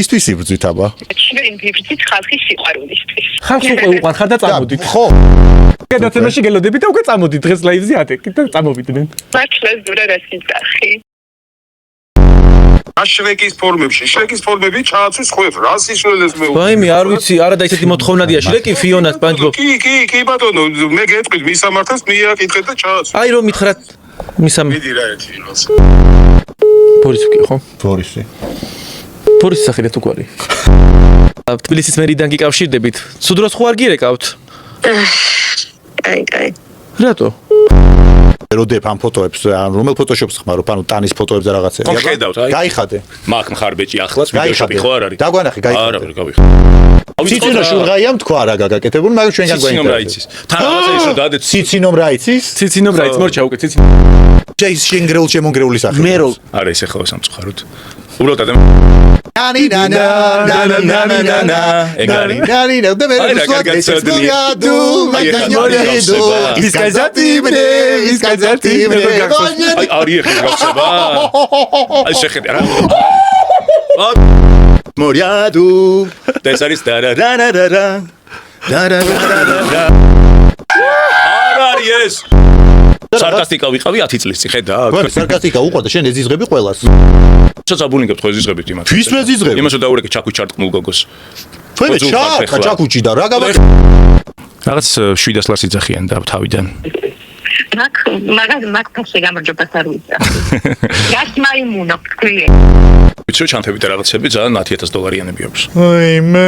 ისთვის იბრძვით აბა? ჩვენ ვიბრძვით ხალხის სიყვარულისთვის. ხალხს უკვე უყვარ ხარ და წამოდით. ხო. გადაცემაში გელოდებით და უკვე წამოდით დღეს ლაივზე ატეკით და წამოვიდნენ. მართლა ზურა რა სიტახი. შვეკის ფორმები ჩააცვის ხويف რა სისულელეს მე ვაიმე არ ვიცი არა და ისეთი მოთხოვნადია შვეკი ფიონას პანჯბო კი ბატონო მე გეტყვით მისამართებს მიაკითხეთ და ჩააცვით აი რომ მითხრათ მისამ მიდი რა ერთი იმას ბორისი კი ხო ბორისი ბორისი სახელით თუ გვარი თბილისის მერიდან გიკავშირდებით სუდროს ხო არ გირეკავთ კაი რატო როდებ ამ ფოტოებს რომელ ფოტოშოპს ხმარობ ანუ ტანის ფოტოებს და რაღაცები ხო ხედავთ აი გაიხადე მაგ მხარბეჭი ახლაც ვიდეოშოპი ხო არ არის დაგვანახე გაიხადე არა გავიხადე სიცინო შურღაიამ თქვა რა გაგაკეთებულ მაგრამ ჩვენგან სიცინომ რა იცის თან რაღაცა ისო დადეთ სიცინომ რა იცის ციცინომ რა იც მორჩა უკვე ციცინო შენგრეულ შემონგრეული სახე მე რო არა ისე ხო სამწუხაროდ უბრალოდ ნანი ნანა ეგარი ნანი და მე აი არის ხე გავხსება აი შეხედე რა მორიადუ და ეს არის დარარარარა დარარარარა არ არის ეს სარკასტიკა ვიყავი 10 წლის წინ ხედა ვარ სარკასტიკა უყვარდა შენ ეზიზღები ყველას ჩაცაბულინგებთ ხო ეზიზღებთ იმას ვის მეზიზღები იმასო დაურეკე ჩაკუჩ ჩარტყმულ გოგოს თქვენ ჩაკა ჩაკუჩი და რა გავა რაღაც 700 ლარს იძახიან და თავიდან მაგ ფასე გამარჯვებას არ ვიცი. გას მაიმუნო თქვი. ვიცი ჩანთები და რაღაცები ძალიან $10,000 აქვს აი მე